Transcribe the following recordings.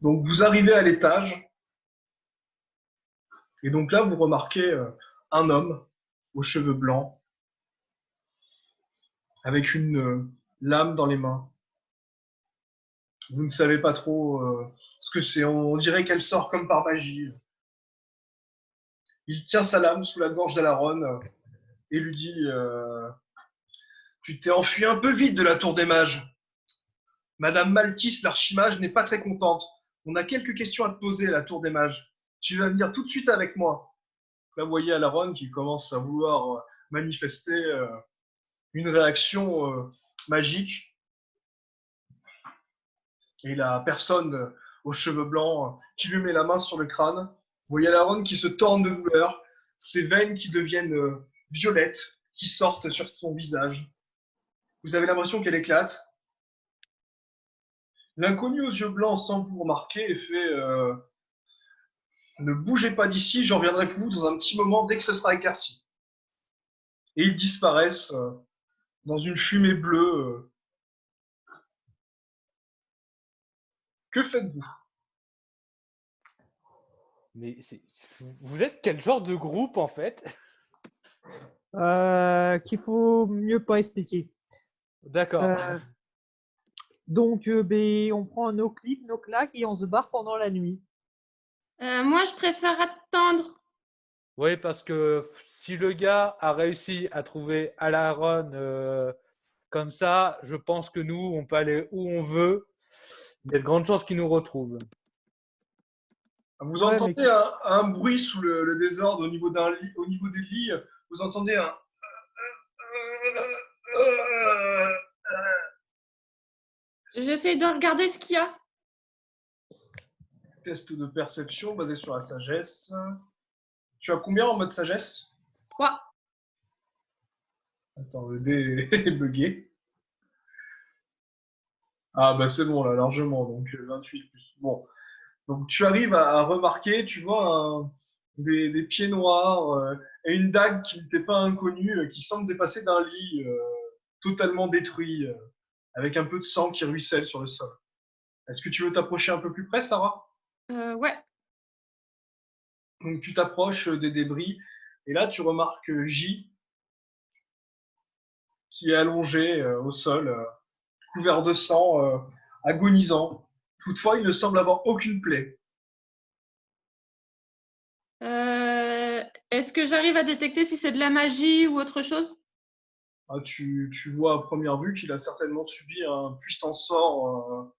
Donc vous arrivez à l'étage, et donc là vous remarquez un homme aux cheveux blancs, avec une lame dans les mains. Vous ne savez pas trop ce que c'est. On dirait qu'elle sort comme par magie. Il tient sa lame sous la gorge d'Alaron et lui dit Tu t'es enfui un peu vite de la tour des mages. Madame Maltis, l'archimage, n'est pas très contente. On a quelques questions à te poser à la tour des mages. Tu vas venir tout de suite avec moi. Là, vous voyez Alaron qui commence à vouloir manifester une réaction magique. Et la personne aux cheveux blancs qui lui met la main sur le crâne. Vous voyez Alaron qui se torne de douleur, ses veines qui deviennent violettes, qui sortent sur son visage. Vous avez l'impression qu'elle éclate. L'inconnu aux yeux blancs, sans vous remarquer, fait ne bougez pas d'ici, j'en reviendrai pour vous dans un petit moment dès que ce sera éclairci. Et ils disparaissent dans une fumée bleue. Que faites-vous? Mais vous êtes quel genre de groupe en fait? Qu'il faut mieux pas expliquer. D'accord. Donc, on prend nos clics, nos claques et on se barre pendant la nuit. Moi, je préfère attendre. Oui, parce que si le gars a réussi à trouver Alaron comme ça, je pense que nous, on peut aller où on veut. Il y a de grandes chances qu'il nous retrouve. Vous Ouais, entendez un bruit sous le désordre au niveau, au niveau des lits. Vous entendez un J'essaie de regarder ce qu'il y a. test de perception basé sur la sagesse. Tu as combien en mode sagesse? 3. Attends, le dé est bugué. Ah bah c'est bon là, largement, donc 28 plus. Bon, donc tu arrives à remarquer, tu vois des pieds noirs et une dague qui n'était pas inconnue, qui semble dépasser d'un lit totalement détruit, avec un peu de sang qui ruisselle sur le sol. Est-ce que tu veux t'approcher un peu plus près, Sarah? Ouais. Donc tu t'approches des débris, et là tu remarques J qui est allongé au sol, couvert de sang, agonisant. Toutefois, il ne semble avoir aucune plaie. Est-ce que j'arrive à détecter si c'est de la magie ou autre chose? Ah, tu vois à première vue qu'il a certainement subi un puissant sort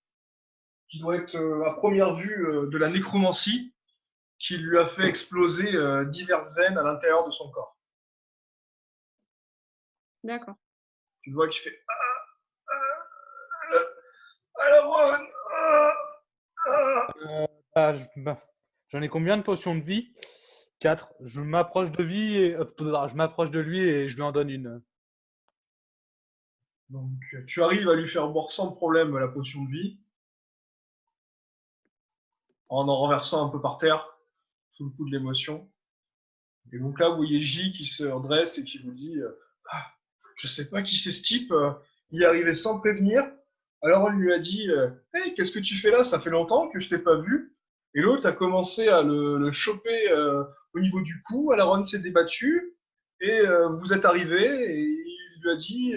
qui doit être à première vue de la nécromancie, qui lui a fait exploser diverses veines à l'intérieur de son corps. D'accord. Tu vois qu'il fait Alaron, Ah, j'en ai combien de potions de vie? 4. Je m'approche de je m'approche de lui et je lui en donne une. Donc, tu arrives à lui faire boire sans problème la potion de vie, en renversant un peu par terre, sous le coup de l'émotion. Et donc là, vous voyez J qui se redresse et qui vous dit ah, je sais pas qui c'est ce type, il est arrivé sans prévenir. Alors on lui a dit hey, qu'est-ce que tu fais là? Ça fait longtemps que je t'ai pas vu. Et l'autre a commencé à le choper au niveau du cou. Alors on s'est débattu et vous êtes arrivé et il lui a dit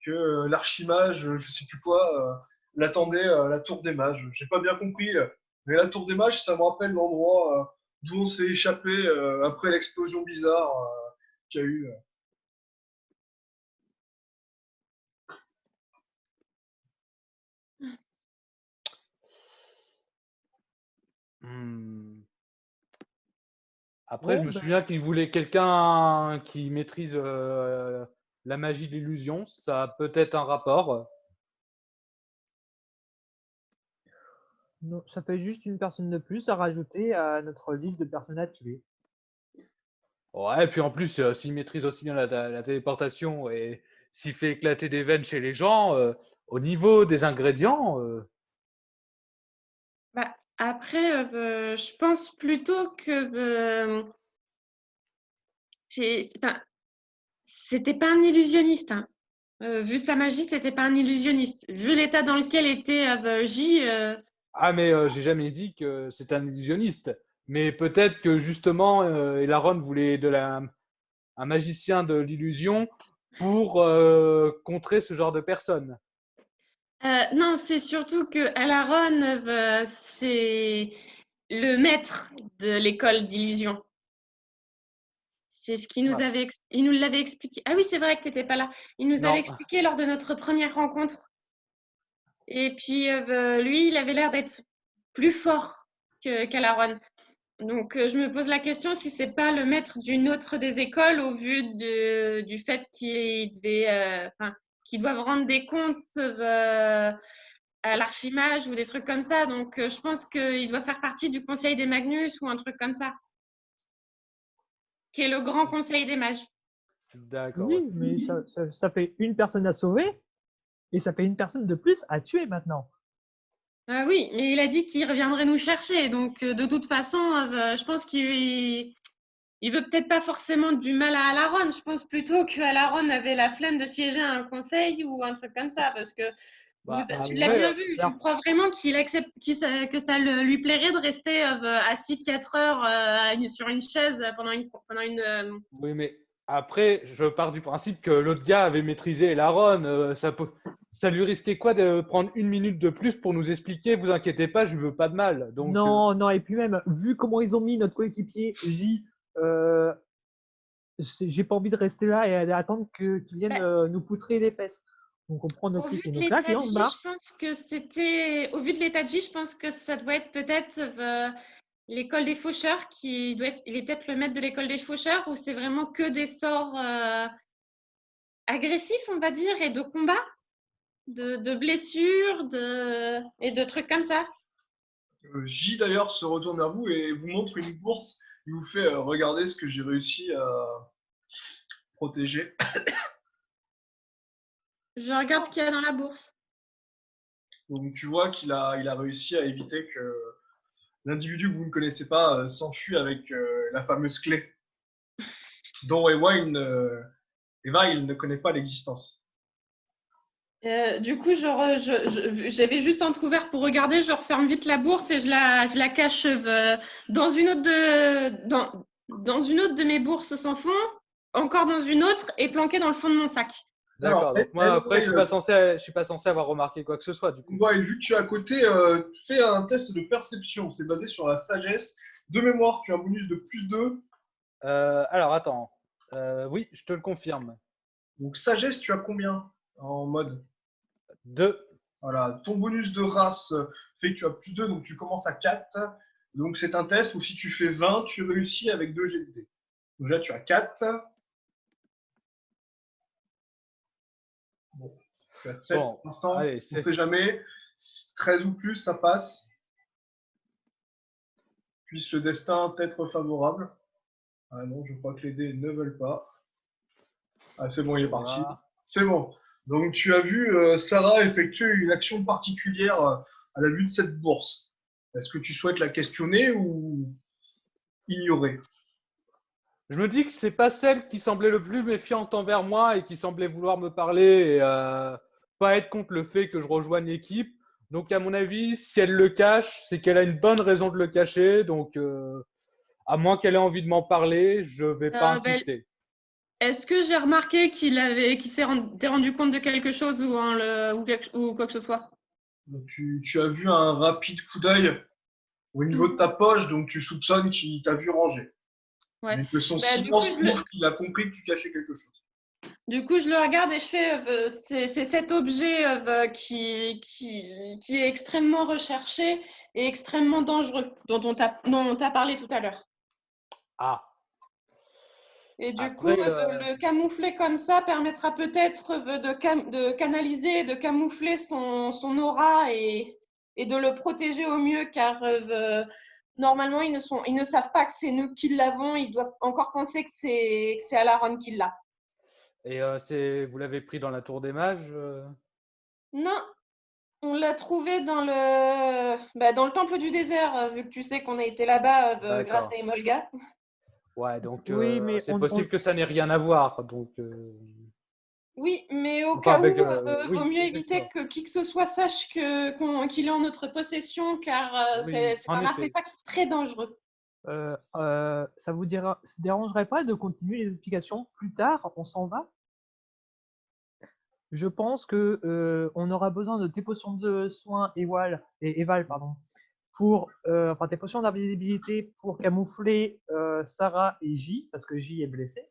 que l'archimage, je sais plus quoi, l'attendait à la tour des mages. J'ai pas bien compris, mais la tour des mages, ça me rappelle l'endroit d'où on s'est échappé après l'explosion bizarre qu'il y a eu. Hmm. Après, je Bon, me souviens qu'il voulait quelqu'un qui maîtrise la magie de l'illusion. Ça a peut-être un rapport. non, ça fait juste une personne de plus à rajouter à notre liste de personnes à tuer. Ouais, et puis en plus, s'il maîtrise aussi bien la téléportation et s'il fait éclater des veines chez les gens, au niveau des ingrédients, Bah, après, je pense plutôt que enfin, c'était pas un illusionniste. Hein. Vu sa magie, c'était pas un illusionniste. Vu l'état dans lequel était J, Ah, mais j'ai jamais dit que c'est un illusionniste. Mais peut-être que justement, Elaron voulait un magicien de l'illusion pour contrer ce genre de personnes. Non, c'est surtout que Alaron, c'est le maître de l'école d'illusion. C'est ce qu'il nous Ouais. avait, il nous l'avait expliqué. Ah oui, c'est vrai que tu n'étais pas là. Il nous avait Non, expliqué lors de notre première rencontre. Et puis, lui, il avait l'air d'être plus fort qu'Alaron. Donc, je me pose la question si c'est pas le maître d'une autre des écoles au vu du fait qu'ils doivent rendre des comptes à l'archimage ou des trucs comme ça. Donc, je pense qu'il doit faire partie du conseil des Magnus ou un truc comme ça, qui est le grand conseil des mages. d'accord. Ouais. Oui, mais ça fait une personne à sauver et ça fait une personne de plus à tuer maintenant. Ah oui, mais il a dit qu'il reviendrait nous chercher. Donc, de toute façon, je pense il veut peut-être pas forcément du mal à Alaron. Je pense plutôt que Alaron avait la flemme de siéger à un conseil ou un truc comme ça. Parce que Bah, tu l'as bien après, vu. Tu Alors, crois vraiment qu'il accepte, que ça lui plairait de rester assis 4 heures sur une chaise pendant une oui, mais après, je pars du principe que l'autre gars avait maîtrisé Elaron. Ça lui risquait quoi de prendre une minute de plus pour nous expliquer? Vous inquiétez pas, je veux pas de mal. Donc, non, non, et puis même, vu comment ils ont mis notre coéquipier, euh, j'ai pas envie de rester là et attendre qu'ils viennent bah, nous poutrer les fesses. Donc on prend nos au vu clics et de nos claques l'état et de on se J, je barre. pense que au vu de l'état de J, je pense que ça doit être peut-être l'école des faucheurs il est peut-être le maître de l'école des faucheurs où c'est vraiment que des sorts agressifs, on va dire, et de combat, de blessures, et de trucs comme ça. J d'ailleurs se retourne vers vous et vous montre une bourse. Il vous fait regarder ce que j'ai réussi à protéger. Je regarde ce qu'il y a dans la bourse. Donc tu vois il a réussi à éviter que l'individu que vous ne connaissez pas s'enfuit avec la fameuse clé dont Eva il ne connaît pas l'existence. Du coup, j'avais juste entrouvert pour regarder, je referme vite la bourse et je la cache dans dans une autre de mes bourses sans fond, encore dans une autre et planquée dans le fond de mon sac. Alors, d'accord. Donc moi, après, je suis pas censé avoir remarqué quoi que ce soit, du coup. vu que tu es à côté, fais un test de perception. C'est basé sur la sagesse. De mémoire, tu as un bonus de plus 2. Alors, attends. Oui, je te le confirme. Donc sagesse, tu as combien en mode? 2. Voilà, ton bonus de race fait que tu as plus 2, donc tu commences à 4. Donc c'est un test où si tu fais 20, tu réussis avec 2 GD. Donc là, tu as 4. Bon, tu as 7 Bon, pour l'instant. allez, On ne sait jamais. 13 ou plus, ça passe. Puisse le destin être favorable. Ah non, je crois que les dés ne veulent pas. Ah, c'est bon, il est parti. voilà. C'est bon. Donc tu as vu Sarah effectuer une action particulière à la vue de cette bourse. Est-ce que tu souhaites la questionner ou ignorer? Je me dis que c'est pas celle qui semblait le plus méfiante envers moi et qui semblait vouloir me parler et pas être contre le fait que je rejoigne l'équipe. Donc, à mon avis, si elle le cache, c'est qu'elle a une bonne raison de le cacher. Donc, à moins qu'elle ait envie de m'en parler, je vais pas Ben, insister. est-ce que j'ai remarqué qu'il s'est rendu compte de quelque chose ou quoi que ce soit? Donc, tu as vu un rapide coup d'œil au niveau de ta poche, donc tu soupçonnes qu'il t'a vu ranger. Ouais. Mais que son Bah, du coup, silence prouve qu'il a compris que tu cachais quelque chose. je le regarde et je fais, c'est cet objet qui est extrêmement recherché et extrêmement dangereux, dont on t'a parlé tout à l'heure. Ah, Et du coup, après, le camoufler comme ça permettra peut-être de canaliser, de camoufler son aura et de le protéger au mieux, car normalement, ils ne savent pas que c'est nous qui l'avons, ils doivent encore penser que c'est Alaron qui l'a. et vous l'avez pris dans la tour des mages Non, on l'a trouvé dans le temple du désert, vu que tu sais qu'on a été là-bas grâce D'accord. à Emolga. Ouais, donc Oui, mais c'est possible que ça n'ait rien à voir. Donc, Oui, mais au Enfin, cas où, avec, vaut oui, mieux bien éviter sûr. que qui que ce soit sache qu'il est en notre possession, car Oui, c'est en un effet. artefact très dangereux. Ça ça dérangerait pas de continuer les explications plus tard? On s'en va? Je pense que on aura besoin de tes potions de soins Eval, pardon, enfin tes potions d'invisibilité pour camoufler Sarah et J, parce que J est blessé.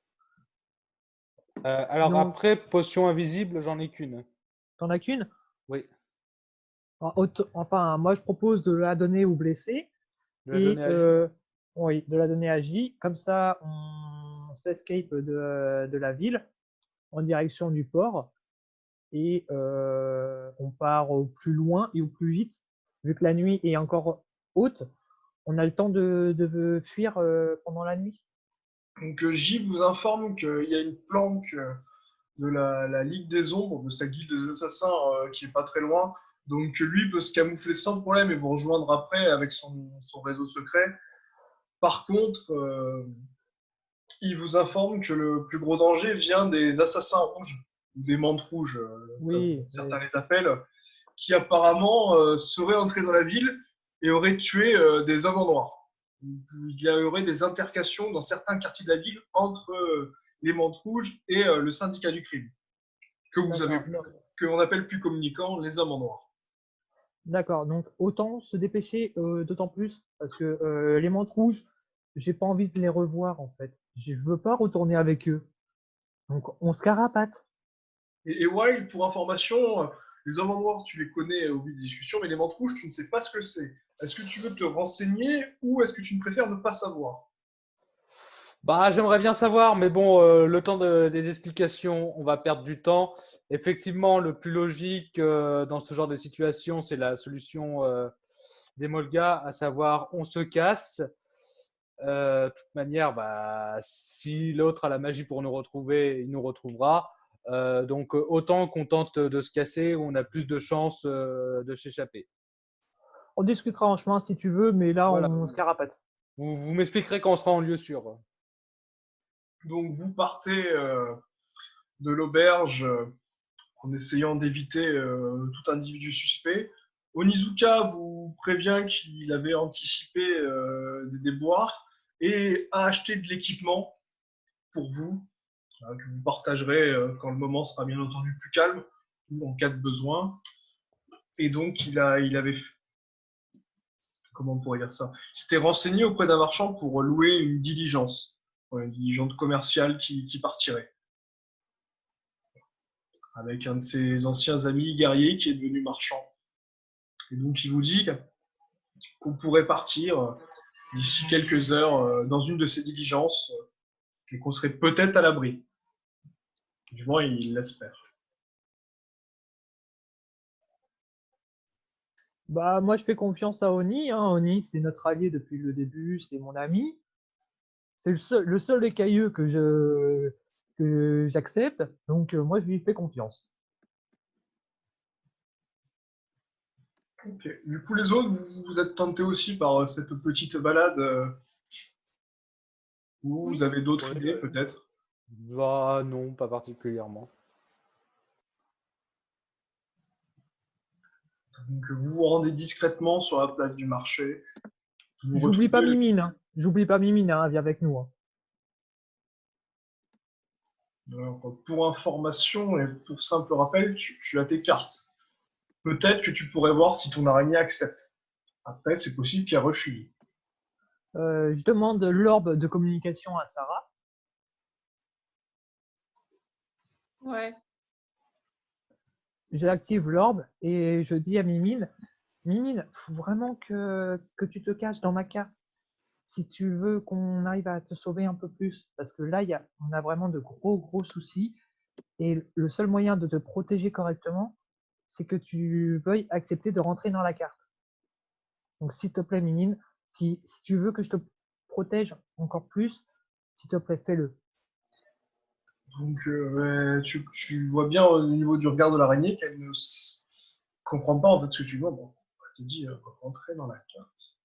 Alors Donc, après, potion invisible, j'en ai qu'une. t'en as qu'une? Oui, Enfin, moi je propose de la donner au blessé de la et donner à J. oui, de la donner à J. Comme ça, on s'escape de la ville en direction du port et on part au plus loin et au plus vite. Vu que la nuit est encore haute, on a le temps de fuir pendant la nuit. Donc J vous informe qu'il y a une planque de la Ligue des Ombres, de sa guilde des assassins qui est pas très loin. Donc lui peut se camoufler sans problème et vous rejoindre après avec son réseau secret. Par contre, il vous informe que le plus gros danger vient des assassins rouges, ou des mantes rouges, comme Oui, certains les appellent, qui apparemment seraient entrés dans la ville et auraient tué des hommes en noir. Il y aurait des intercations dans certains quartiers de la ville entre les mantes rouges et le syndicat du crime, d'accord. que l'on appelle plus communicant les hommes en noir. D'accord, donc autant se dépêcher d'autant plus parce que les mantes rouges, j'ai pas envie de les revoir en fait. Je veux pas retourner avec eux. Donc on se carapate. Et Wild, pour information, les hommes en noir, tu les connais au vu des discussions, mais les mantes rouges, tu ne sais pas ce que c'est. Est-ce que tu veux te renseigner ou est-ce que tu ne préfères ne pas savoir? Bah, j'aimerais bien savoir, mais bon, le temps des explications, on va perdre du temps. Effectivement, le plus logique dans ce genre de situation, c'est la solution des Molgas, à savoir on se casse. De toute manière, bah, si l'autre a la magie pour nous retrouver, il nous retrouvera. Donc, autant qu'on tente de se casser, on a plus de chances de s'échapper. On discutera en chemin si tu veux, mais là Voilà. on se carapate. Vous m'expliquerez quand on sera en lieu sûr. Donc vous partez de l'auberge en essayant d'éviter tout individu suspect. Onizuka vous prévient qu'il avait anticipé des déboires et a acheté de l'équipement pour vous, que vous partagerez quand le moment sera bien entendu plus calme ou en cas de besoin. Et donc il avait, comment on pourrait dire ça, il s'était renseigné auprès d'un marchand pour louer une diligence, une diligence commerciale qui partirait, avec un de ses anciens amis guerriers qui est devenu marchand. Et donc il vous dit qu'on pourrait partir d'ici quelques heures dans une de ces diligences et qu'on serait peut-être à l'abri. Du moins, il l'espère. Bah moi je fais confiance à Oni, hein. Oni c'est notre allié depuis le début, c'est mon ami. C'est le seul écailleux que j'accepte, donc moi je lui fais confiance. Okay. Du coup, les autres, vous êtes tentés aussi par cette petite balade ou vous Oui. avez d'autres Ouais. idées peut-être? Bah, non, pas particulièrement. Donc, vous vous rendez discrètement sur la place du marché. Vous J'oublie pas retrouvez. Mimine, hein. J'oublie pas Mimine, hein, viens avec nous, hein. Alors, pour information et pour simple rappel, tu as tes cartes. Peut-être que tu pourrais voir si ton araignée accepte. Après, c'est possible qu'elle refuse. Je demande l'orbe de communication à Sarah. Ouais. J'active l'orbe et je dis à Mimine, Mimine, faut vraiment que tu te caches dans ma carte si tu veux qu'on arrive à te sauver un peu plus. Parce que là, on a vraiment de gros soucis. Et le seul moyen de te protéger correctement, c'est que tu veuilles accepter de rentrer dans la carte. Donc, s'il te plaît, Mimine, si tu veux que je te protège encore plus, s'il te plaît, fais-le. Donc, tu vois bien au niveau du regard de l'araignée qu'elle ne comprend pas en fait ce que tu vois. Bon, elle te dit rentrer dans la carte.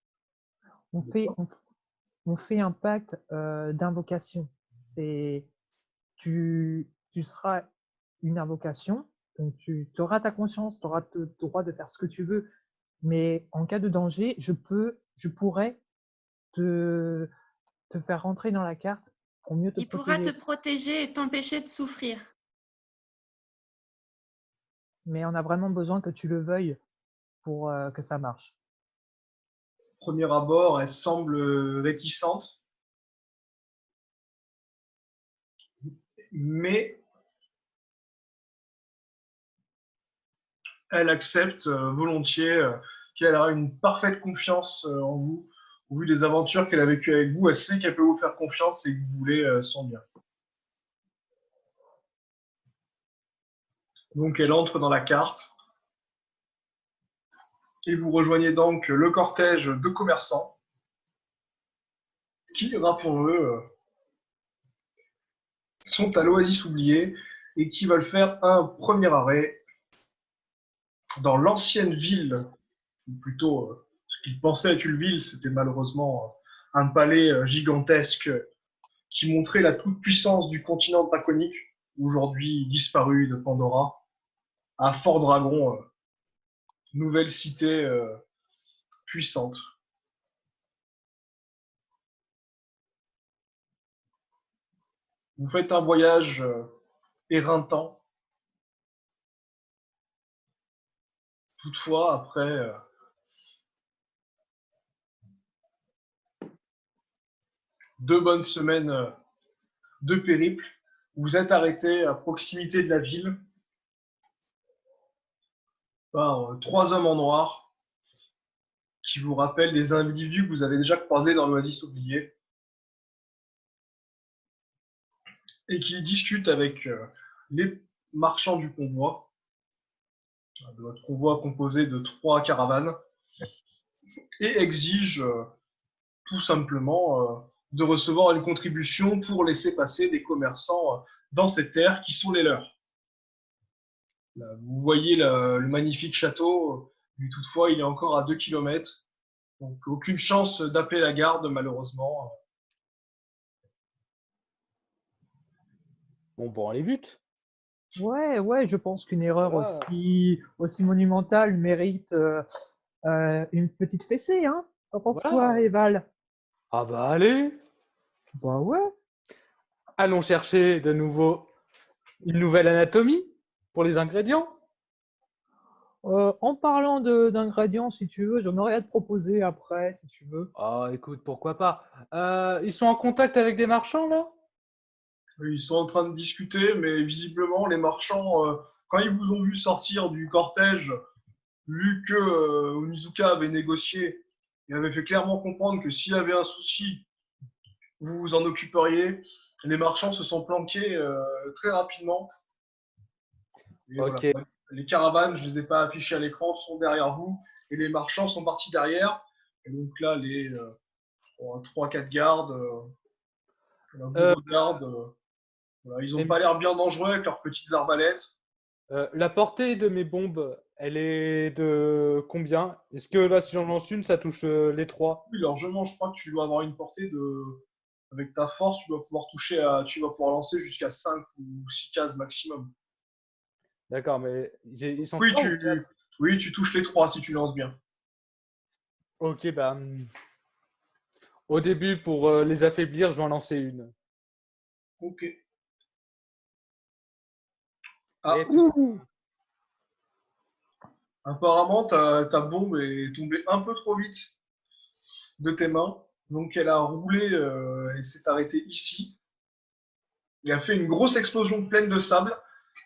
On fait, on, on fait un pacte d'invocation. C'est tu seras une invocation, donc tu auras ta conscience, tu auras le droit de faire ce que tu veux, mais en cas de danger, je pourrais te, te faire rentrer dans la carte pour mieux te Il pourra te protéger. protéger et t'empêcher de souffrir. Mais on a vraiment besoin que tu le veuilles pour que ça marche. Premier abord, elle semble réticente, mais elle accepte volontiers qu'elle a une parfaite confiance en vous. Au vu des aventures qu'elle a vécues avec vous, elle sait qu'elle peut vous faire confiance et que vous voulez son bien. Donc elle entre dans la carte et vous rejoignez donc le cortège de commerçants qui, rappelons-le, sont à l'Oasis oubliée et qui veulent faire un premier arrêt dans l'ancienne ville, ou plutôt ce qu'ils pensaient être une ville, c'était malheureusement un palais gigantesque qui montrait la toute-puissance du continent draconique, aujourd'hui disparu de Pandora, à Fort Dragon, nouvelle cité puissante. Vous faites un voyage éreintant. Toutefois, après 2 bonnes semaines de périple, vous êtes arrêté à proximité de la ville par 3 hommes en noir qui vous rappellent des individus que vous avez déjà croisés dans l'Oasis oublié et qui discutent avec les marchands du convoi, de votre convoi composé de 3 caravanes, et exigent tout simplement de recevoir une contribution pour laisser passer des commerçants dans ces terres qui sont les leurs. Là, vous voyez le magnifique château, mais toutefois il est encore à 2 km, donc aucune chance d'appeler la garde malheureusement. Bon, on les bute. Ouais, je pense qu'une erreur Voilà. aussi monumentale mérite une petite fessée, hein? T'en penses quoi, Voilà. Eval? Ah bah allez, Bah ouais. allons chercher de nouveau une nouvelle anatomie pour les ingrédients. En parlant d'ingrédients, si tu veux, j'en aurais à te proposer après, si tu veux. Ah, écoute, pourquoi pas. Ils sont en contact avec des marchands là? Ils sont en train de discuter, mais visiblement les marchands, quand ils vous ont vu sortir du cortège, vu que Onizuka avait négocié et avait fait clairement comprendre que s'il y avait un souci, vous vous en occuperiez, les marchands se sont planqués très rapidement. Et voilà. Ok. Les caravanes, je ne les ai pas affichées à l'écran, sont derrière vous et les marchands sont partis derrière. Et donc là, les 3-4 gardes vous Euh, regardent. Voilà, ils n'ont et, pas l'air bien dangereux avec leurs petites arbalètes. la portée de mes bombes, elle est de combien? Est-ce que là, si j'en lance une, ça touche les 3? Oui, largement, je crois que tu dois avoir une portée de. Avec ta force, tu dois pouvoir tu vas pouvoir lancer jusqu'à 5 ou 6 cases maximum. D'accord, mais ils sont Oui, 3 ou 4? oui, tu touches les 3 si tu lances bien. Ok, bah, au début, pour les affaiblir, je vais en lancer une. Ok. Et Ah, ouh! Apparemment, ta bombe est tombée un peu trop vite de tes mains. Donc, elle a roulé et s'est arrêtée ici. Il a fait une grosse explosion pleine de sable,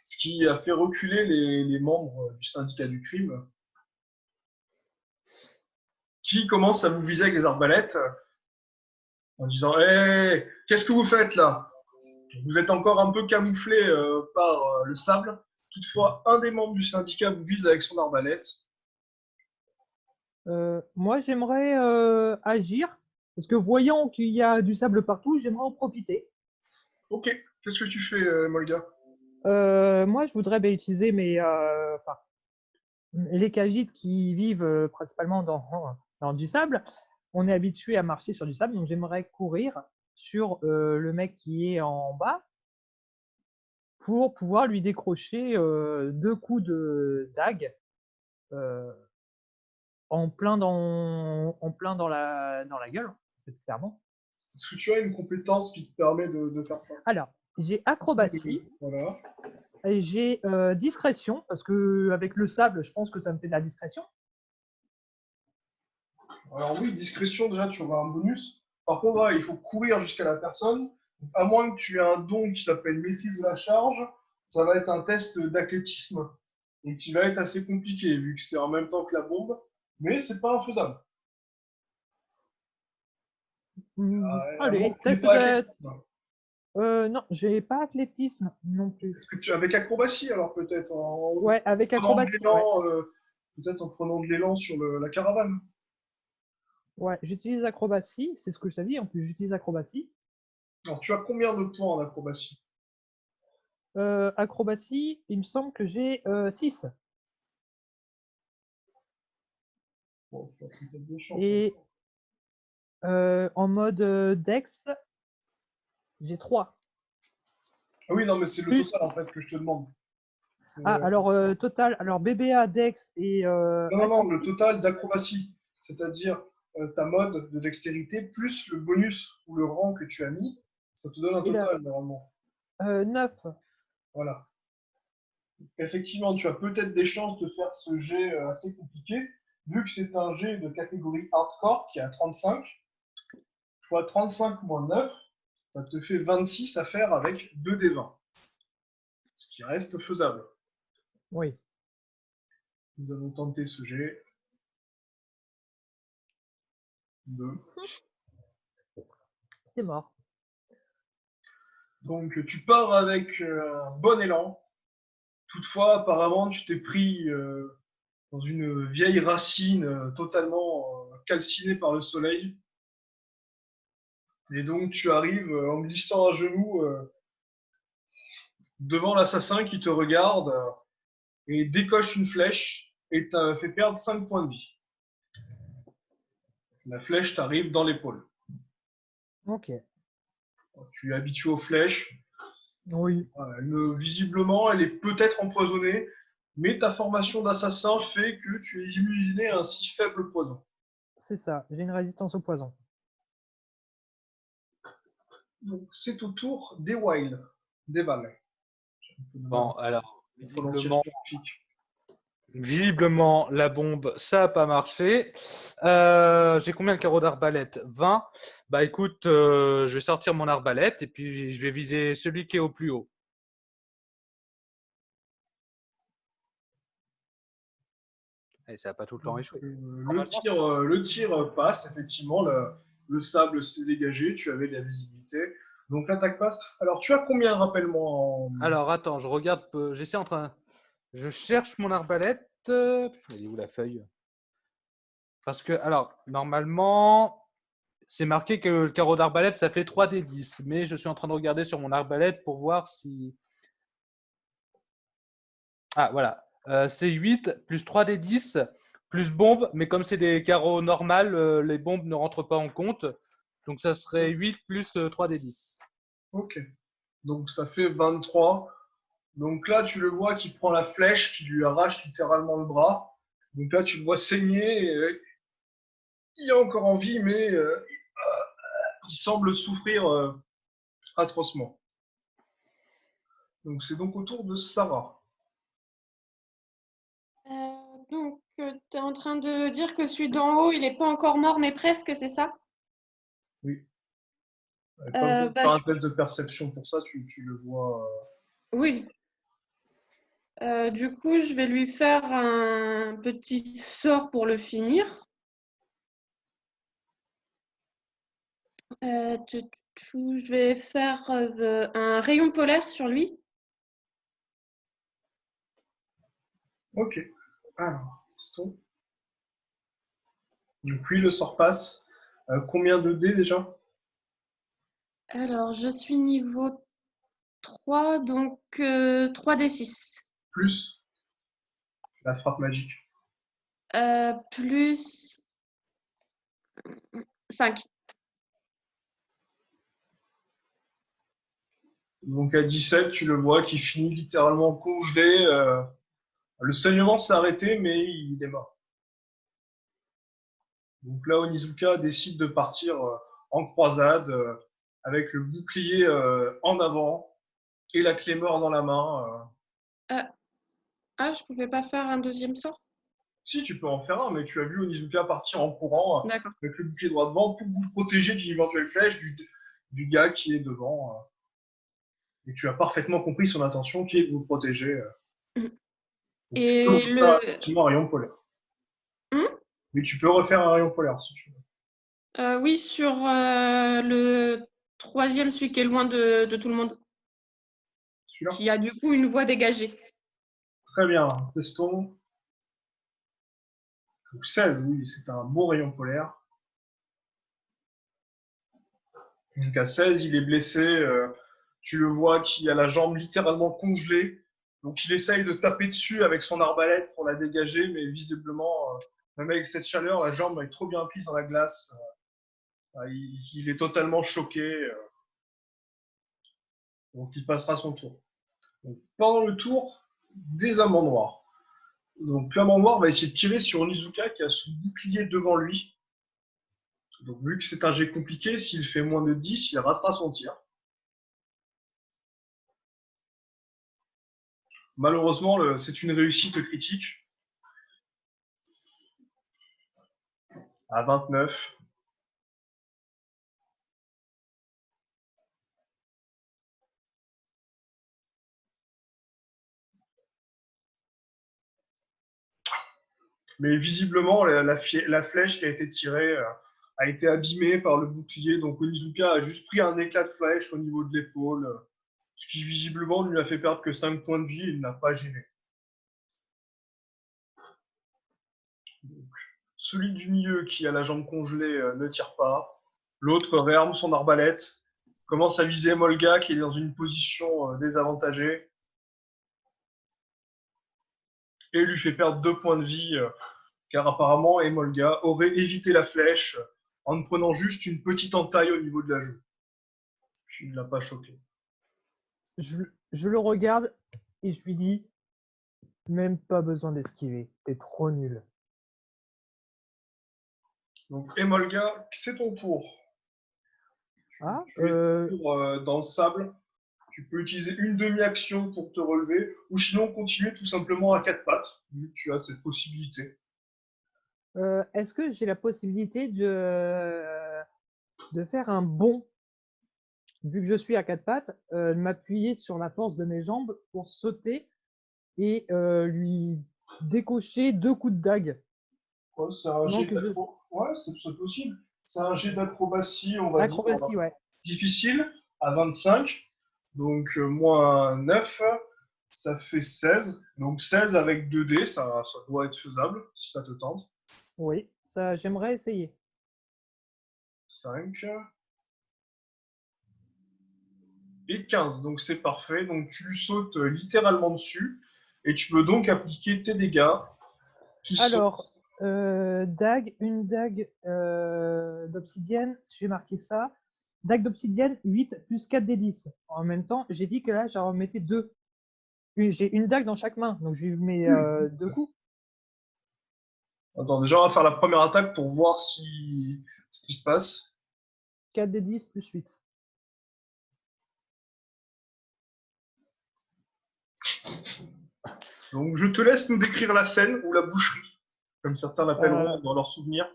ce qui a fait reculer les membres du syndicat du crime, qui commencent à vous viser avec des arbalètes en disant hey, qu'est-ce que vous faites là? Vous êtes encore un peu camouflé par le sable. Toutefois, un des membres du syndicat vous vise avec son arbalète. Moi, j'aimerais agir, parce que voyant qu'il y a du sable partout, j'aimerais en profiter. Ok, qu'est-ce que tu fais, Molga? Moi, je voudrais utiliser les Khajiits qui vivent principalement dans du sable. On est habitué à marcher sur du sable, donc j'aimerais courir sur le mec qui est en bas pour pouvoir lui décrocher 2 coups de dague en plein dans la gueule, clairement. Est-ce que tu as une compétence qui te permet de faire ça? Alors, j'ai acrobatie Voilà. et j'ai discrétion, parce que avec le sable, je pense que ça me fait de la discrétion. Alors oui, discrétion, déjà, tu auras un bonus. Par contre, là, il faut courir jusqu'à la personne. À moins que tu aies un don qui s'appelle maîtrise de la charge, ça va être un test d'athlétisme. Et qui va être assez compliqué, vu que c'est en même temps que la bombe. Mais c'est pas infaisable. À moins Allez, que tu n'aies test pas de... athlétisme. non, j'ai pas athlétisme non plus. Est-ce que tu avec acrobatie, alors peut-être Ouais, avec prenant de acrobatie, ouais. l'élan, peut-être en prenant de l'élan sur la caravane. Ouais, j'utilise acrobatie, c'est ce que je t'ai dit, en plus j'utilise acrobatie. Alors, tu as combien de points en acrobatie? Acrobatie, il me semble que j'ai 6. Bon, tu as peut-être des chances. Et en mode Dex, j'ai 3. Ah oui, non, mais c'est le Plus. total en fait que je te demande. Ah, alors total, alors BBA, Dex et. Non, le total d'acrobatie. C'est-à-dire ta mode de dextérité plus le bonus ou le rang que tu as mis. Ça te donne un Et total normalement. 9. Voilà. Effectivement, tu as peut-être des chances de faire ce jet assez compliqué, vu que c'est un jet de catégorie hardcore qui est à 35. Fois 35 moins 9, ça te fait 26 à faire avec 2 des 20. Ce qui reste faisable. Oui. Nous allons tenter ce jet. 2. C'est mort. Donc tu pars avec un bon élan. Toutefois, apparemment, tu t'es pris dans une vieille racine totalement calcinée par le soleil. Et donc tu arrives en glissant à genoux devant l'assassin qui te regarde et décoche une flèche et t'a fait perdre 5 points de vie. La flèche t'arrive dans l'épaule. Ok. Tu es habitué aux flèches. Oui. Visiblement, elle est peut-être empoisonnée, mais ta formation d'assassin fait que tu es immunisé à un si faible poison. C'est ça, j'ai une résistance au poison. Donc c'est au tour des Wild, des balles. Bon, alors, Prononciation scientifique. visiblement, la bombe, ça n'a pas marché. J'ai combien de carreaux d'arbalète? 20. Bah écoute, je vais sortir mon arbalète et puis je vais viser celui qui est au plus haut. Et ça n'a pas tout le temps échoué. Le tir passe, effectivement, le sable s'est dégagé, tu avais de la visibilité. Donc l'attaque passe. Alors tu as combien, rappelle-moi Alors attends, je regarde, j'essaie en train. Je cherche mon arbalète. Elle est où la feuille? Parce que, alors, normalement, c'est marqué que le carreau d'arbalète, ça fait 3d10. Mais je suis en train de regarder sur mon arbalète pour voir si. Ah, voilà. C'est 8 plus 3d10 plus bombe. Mais comme c'est des carreaux normales, les bombes ne rentrent pas en compte. Donc, ça serait 8 plus 3d10. Ok. Donc ça fait 23. Donc là, tu le vois qui prend la flèche, qui lui arrache littéralement le bras. Donc là, tu le vois saigner. Il est encore en vie, mais il semble souffrir atrocement. Donc c'est donc au tour de Sarah. Donc, tu es en train de dire que celui d'en haut, il n'est pas encore mort, mais presque, c'est ça? Oui. Pas besoin de Bah, faire un test de perception pour ça, tu le vois. Oui. Du coup, je vais lui faire un petit sort pour le finir. Je vais faire un rayon polaire sur lui. Ok. Alors, testons. Donc oui, le sort passe. Combien de dés déjà? Alors, je suis niveau 3, donc 3d6. Plus la frappe magique. Plus 5. Donc à 17, tu le vois qui finit littéralement congelé. Le saignement s'est arrêté, mais il est mort. Donc là, Onizuka décide de partir en croisade avec le bouclier en avant et la clé mort dans la main. Ah, je pouvais pas faire un deuxième sort? Si, tu peux en faire un, mais tu as vu Onizuka partir en courant D'accord. avec le bouclier droit devant pour vous protéger d'une éventuelle flèche du gars qui est devant. Et tu as parfaitement compris son intention qui est de vous protéger. Donc, tu peux Et refaire le... effectivement un rayon polaire. Hmm. Mais tu peux refaire un rayon polaire si tu veux. Oui, sur le troisième, celui qui est loin de tout le monde, Celui-là. qui a du coup une voie dégagée. Très bien, testons. Donc 16, oui, c'est un bon rayon polaire. Donc à 16, il est blessé. Tu le vois qui a la jambe littéralement congelée. Donc il essaye de taper dessus avec son arbalète pour la dégager, mais visiblement, même avec cette chaleur, la jambe est trop bien prise dans la glace. Il est totalement choqué. Donc il passera son tour. Donc, pendant le tour des amants noirs. Donc l'amant noir va essayer de tirer sur Onizuka qui a son bouclier devant lui. Donc vu que c'est un jet compliqué, s'il fait moins de 10, il ratera son tir. Malheureusement, c'est une réussite critique à 29. Mais visiblement, la flèche qui a été tirée a été abîmée par le bouclier. Donc Onizuka a juste pris un éclat de flèche au niveau de l'épaule, ce qui visiblement ne lui a fait perdre que 5 points de vie et il n'a pas gêné. Donc, celui du milieu qui a la jambe congelée ne tire pas. L'autre réarme son arbalète, commence à viser Molga qui est dans une position désavantagée et lui fait perdre 2 points de vie car apparemment Emolga aurait évité la flèche en ne prenant juste une petite entaille au niveau de la joue. Il ne l'a pas choqué. Je le regarde et je lui dis, même pas besoin d'esquiver, t'es trop nul. Donc Emolga, c'est ton tour. Ah, Tu es toujours dans le sable. Tu peux utiliser une demi-action pour te relever, ou sinon continuer tout simplement à 4 pattes, vu que tu as cette possibilité. est-ce que j'ai la possibilité de faire un bond, vu que je suis à 4 pattes, de m'appuyer sur la force de mes jambes pour sauter et lui décocher 2 coups de dague? Ouais, c'est un Pendant jet que je... ouais, c'est possible. C'est un jet d'acrobatie, on va dire, Acrobatie, ouais. difficile, à 25. Donc, moins 9, ça fait 16. Donc, 16 avec 2 dés, ça doit être faisable, si ça te tente. Oui, ça, j'aimerais essayer. 5 et 15. Donc, c'est parfait. Donc, tu lui sautes littéralement dessus. Et tu peux donc appliquer tes dégâts qui sont... Alors, une dague d'obsidienne, j'ai marqué ça. Dague d'obsidienne, 8 plus 4 des 10. En même temps, j'ai dit que là, j'en mettais 2. J'ai une dague dans chaque main, donc je lui mets 2 coups. Attends, déjà, on va faire la première attaque pour voir ce qui se passe. 4 des 10 plus 8. Donc, je te laisse nous décrire la scène ou la boucherie, comme certains l'appelleront dans leurs souvenirs.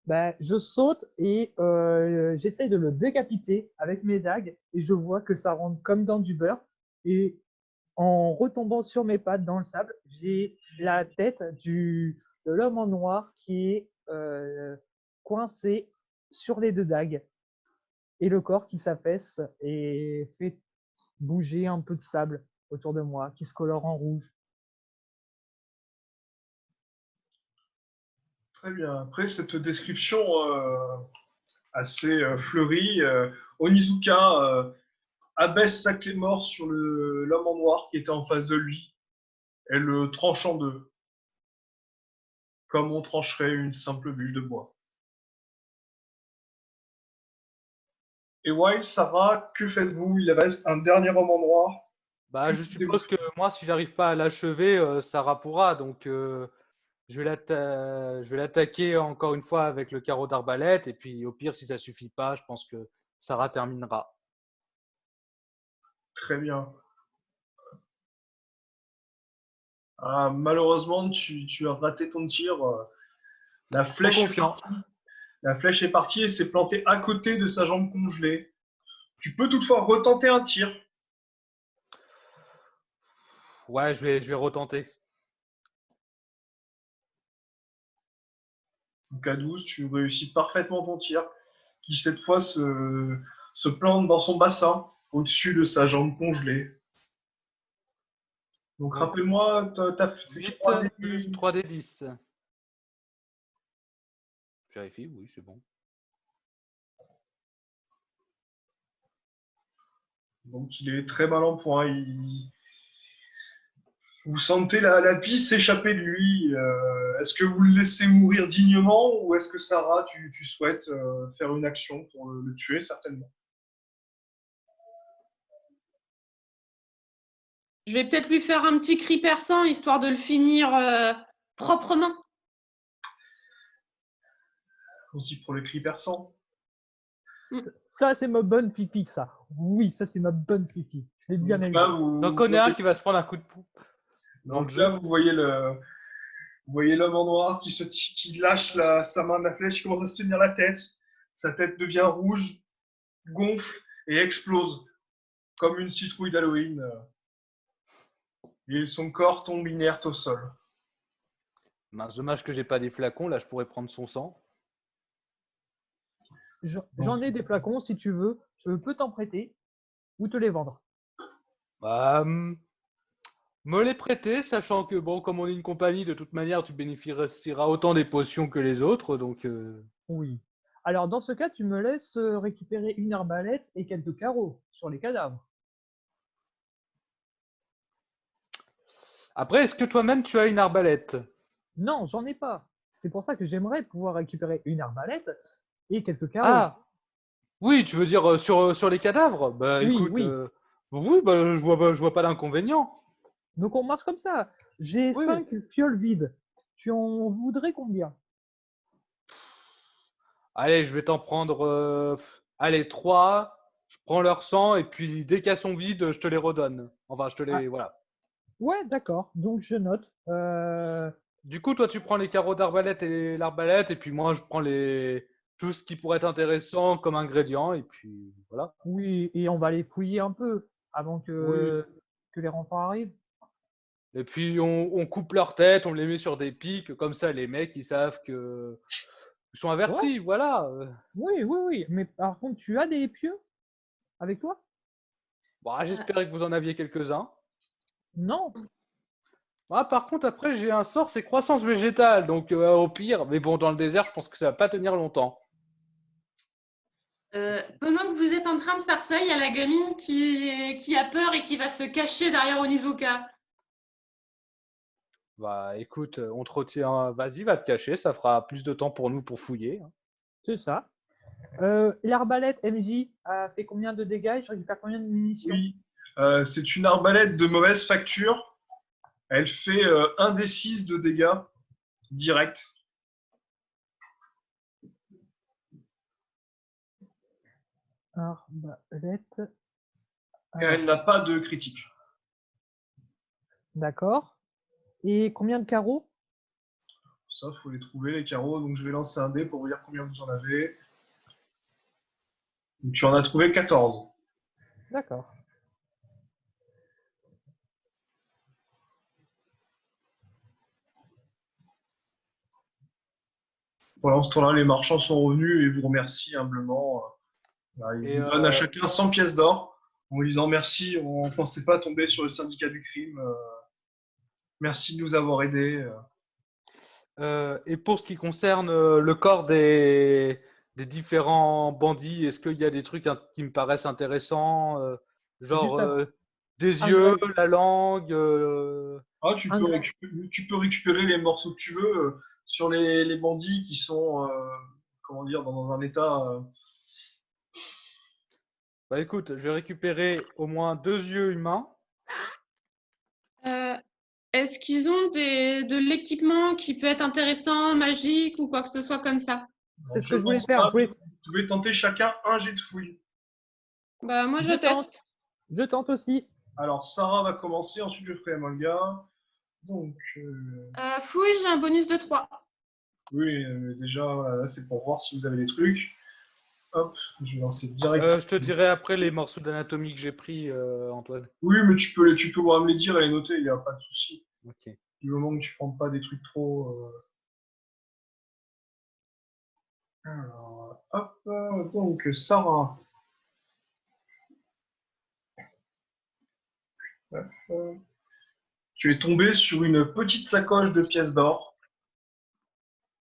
Ben, je saute et j'essaye de le décapiter avec mes dagues et je vois que ça rentre comme dans du beurre. Et en retombant sur mes pattes dans le sable, j'ai la tête de l'homme en noir qui est coincé sur les 2 dagues et le corps qui s'affaisse et fait bouger un peu de sable autour de moi, qui se colore en rouge. Très bien. Après cette description assez fleurie, Onizuka abaisse sa clé mort sur l'homme en noir qui était en face de lui et le tranche en deux, comme on trancherait une simple bûche de bois. Et Wild, Sarah, que faites-vous? Il reste un dernier roman noir. Bah, je suppose que moi, si j'arrive pas à l'achever, Sarah pourra. Donc, je vais l'attaquer encore une fois avec le carreau d'arbalète. Et puis, au pire, si ça suffit pas, je pense que Sarah terminera. Très bien. Ah, malheureusement, tu as raté ton tir. La Trop flèche est confiant. partie. La flèche est partie et s'est plantée à côté de sa jambe congelée. Tu peux toutefois retenter un tir. Ouais, je vais retenter. Donc à 12, tu réussis parfaitement ton tir, qui cette fois se plante dans son bassin, au-dessus de sa jambe congelée. Donc Donc, rappelle-moi, c'est 8 3 plus 3d10. Je vérifie, oui, c'est bon. Donc il est très mal en point. Vous sentez la vie s'échapper de lui. Est-ce que vous le laissez mourir dignement ou est-ce que Sarah, tu souhaites faire une action pour le tuer, certainement? Je vais peut-être lui faire un petit cri perçant, histoire de le finir proprement. Aussi pour le cri perçant. Ça, c'est ma bonne fifi, ça. Oui, ça, c'est ma bonne fifi. Je l'ai bien Donc élevé. là, Donc, on est un qui va se prendre un coup de pouce. Dans le donc jeu. là, vous voyez l'homme en noir qui lâche sa main de la flèche, qui commence à se tenir la tête. Sa tête devient rouge, gonfle et explose comme une citrouille d'Halloween. Et son corps tombe inerte au sol. Mince, dommage que j'ai pas des flacons. Là, je pourrais prendre son sang. J'en ai des flacons, si tu veux. Je peux t'en prêter ou te les vendre. Bah, me les prêter, sachant que, bon, comme on est une compagnie, de toute manière, tu bénéficieras autant des potions que les autres. Donc, Oui. Alors, dans ce cas, tu me laisses récupérer une arbalète et quelques carreaux sur les cadavres. après, est-ce que toi-même, tu as une arbalète? Non, j'en ai pas. C'est pour ça que j'aimerais pouvoir récupérer une arbalète et quelques carreaux. Ah, oui, tu veux dire sur les cadavres? Bah, Oui, écoute, oui. oui, bah, je vois pas d'inconvénient. Donc, on marche comme ça. J'ai Oui. 5 fioles vides. Tu en voudrais combien? Allez, je vais t'en prendre, allez, 3. Je prends leur sang et puis dès qu'elles sont vides, je te les redonne. Enfin, je te Ah, les, voilà. ouais, d'accord. Donc, je note. Du coup, toi, tu prends les carreaux d'arbalète et l'arbalète, et puis moi, je prends tout ce qui pourrait être intéressant comme ingrédient, et puis voilà. Oui, et on va les fouiller un peu avant Oui. que les renforts arrivent. Et puis, on coupe leur tête, on les met sur des pics, comme ça, les mecs, ils savent que ils sont Ouais, avertis, voilà. oui, oui, oui. Mais par contre, tu as des pieux avec toi? Bon, j'espérais que vous en aviez quelques-uns. Non. Ah, par contre, après, j'ai un sort, c'est croissance végétale, donc au pire, mais bon, dans le désert, je pense que ça va pas tenir longtemps. Pendant que vous êtes en train de faire ça, il y a la gamine qui a peur et qui va se cacher derrière Onizuka. Bah, écoute, on te retient, vas-y, va te cacher, ça fera plus de temps pour nous pour fouiller. C'est ça. L'arbalète MJ a fait combien de dégâts et je récupère combien de munitions? Oui, c'est une arbalète de mauvaise facture. Elle fait 1d6 de dégâts directs. Arbalète. Et elle n'a pas de critique. D'accord. Et combien de carreaux? Ça, il faut les trouver, les carreaux. Donc, je vais lancer un dé pour vous dire combien vous en avez. Donc, tu en as trouvé 14. D'accord. Pendant ce temps-là, les marchands sont revenus et vous remercient humblement. Ils Et vous donnent à chacun 100 pièces d'or en lui disant merci, on ne pensait pas tomber sur le syndicat du crime. Merci de nous avoir aidés. et pour ce qui concerne le corps des différents bandits, est-ce qu'il y a des trucs qui me paraissent intéressants, genre Juste avant. des Un yeux, greffe. la langue Ah, Un greffe. tu peux récupérer les morceaux que tu veux sur les bandits qui sont, comment dire, dans un état Bah écoute, je vais récupérer au moins 2 yeux humains. Est-ce qu'ils ont de l'équipement qui peut être intéressant, magique ou quoi que ce soit comme ça? C'est ce que je voulais faire. Vous pouvez tenter chacun un jet de fouille. Bah, moi, je Je tente. teste. Je tente aussi. Alors, Sarah va commencer, ensuite je ferai Emolga. Donc, Fouille, j'ai un bonus de 3. oui, déjà, voilà, là, c'est pour voir si vous avez des trucs. Hop, je vais lancer direct. Je te dirai après les morceaux d'anatomie que j'ai pris, Antoine. Oui, mais tu peux moi me les dire et les noter, il n'y a pas de souci. Ok. Du moment que tu ne prends pas des trucs trop. Alors, hop, donc Sarah. Hop, tu es tombé sur une petite sacoche de pièces d'or.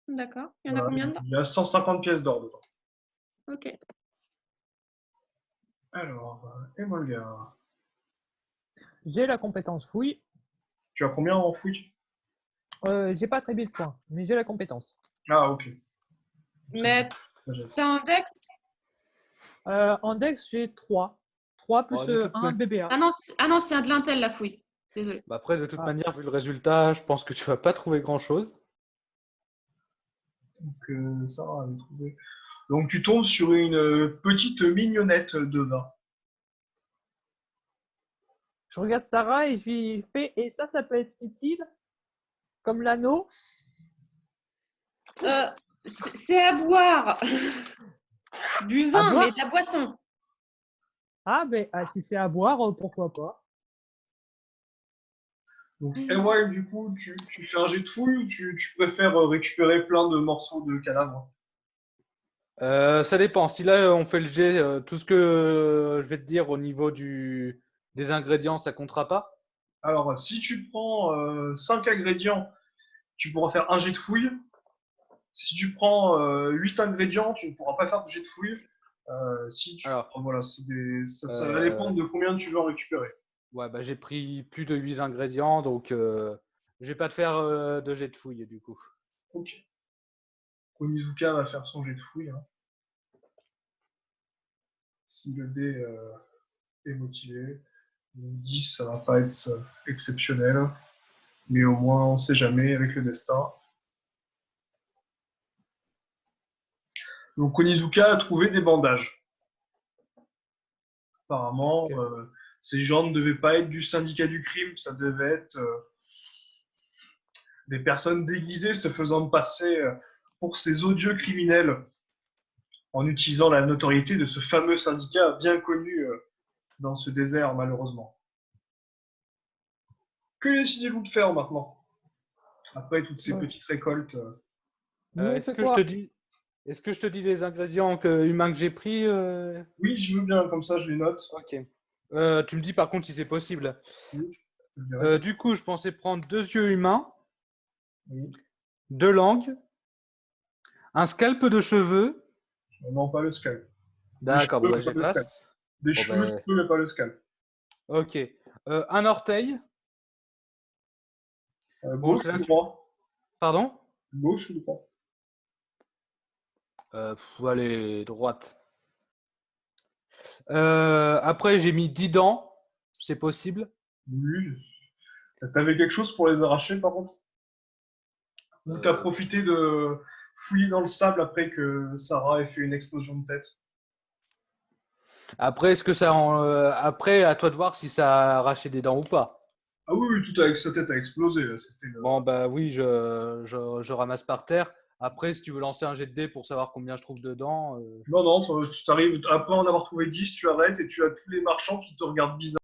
D'accord. Il y en a Voilà, combien dedans? il y a 150 pièces d'or dedans. Ok. Alors, Emolga. J'ai la compétence fouille. Tu as combien en fouille? J'ai pas très bien de points, mais j'ai la compétence. Ah, ok. Mais Sagesse. t'es en dex? En dex, j'ai 3. 3 plus Oh, de toute 1 manière. BBA. Ah non, c'est un de l'intel, la fouille. Désolée. Bah après, de toute Ah. manière, vu le résultat, je pense que tu vas pas trouver grand-chose. Donc, Sarah avait trouvé. Donc, tu tombes sur une petite mignonnette de vin. Je regarde Sarah et je lui fais. Et ça peut être utile? Comme l'anneau? C'est à boire. Du À vin, boire? mais de la boisson. Ah, ben, si c'est à boire, pourquoi pas? Donc, ouais, du coup, tu fais un jet de fouille ou tu préfères récupérer plein de morceaux de cadavre? Ça dépend. Si là, on fait le jet, tout ce que je vais te dire au niveau des ingrédients, ça comptera pas. Alors, si tu prends 5 ingrédients, tu pourras faire un jet de fouille. Si tu prends 8 ingrédients, tu ne pourras pas faire de jet de fouille. Alors, Voilà, ça va dépendre de combien tu veux en récupérer. ouais, bah, j'ai pris plus de 8 ingrédients, donc je vais pas te faire de jet de fouille du coup. Ok. Onizuka va faire son jet de fouille. Hein. Si le dé est motivé. 10, ça va pas être exceptionnel. Mais au moins, on ne sait jamais avec le destin. Donc, Onizuka a trouvé des bandages. Apparemment, Ok. ces gens ne devaient pas être du syndicat du crime, ça devait être des personnes déguisées se faisant passer pour ces odieux criminels en utilisant la notoriété de ce fameux syndicat bien connu dans ce désert, malheureusement. Que décidez-vous de faire maintenant, après toutes ces petites récoltes Nous, on Est-ce fait que je quoi? te dis, est-ce que je te dis les ingrédients humains que j'ai pris Oui, je veux bien, comme ça je les note. Ok. Tu me dis par contre si c'est possible. Oui, je dirais. Du coup, je pensais prendre 2 yeux humains, Oui. 2 langues, un scalp de cheveux. Non, pas le scalp. Des D'accord, bon, cheveux, bah, mais pas le scalp. j'efface. Des Bon, cheveux, bah, tu peux, mais pas le scalp. ok. Un orteil. Bon, Gauche c'est là ou que tu... droit? Pardon? Gauche ou droit? Allez, droite. Après, j'ai mis 10 dents. C'est possible. Oui. T'avais quelque chose pour les arracher, par contre? Ou t'as profité de fouiller dans le sable après que Sarah ait fait une explosion de tête? Après, après, à toi de voir si ça a arraché des dents ou pas. Ah oui, oui, tout avec sa tête a explosé. C'était Bon, bah oui, je ramasse par terre. Après, si tu veux lancer un jet de dés pour savoir combien je trouve dedans. Non, non, tu t'arrives, après en avoir trouvé 10, tu arrêtes et tu as tous les marchands qui te regardent bizarrement.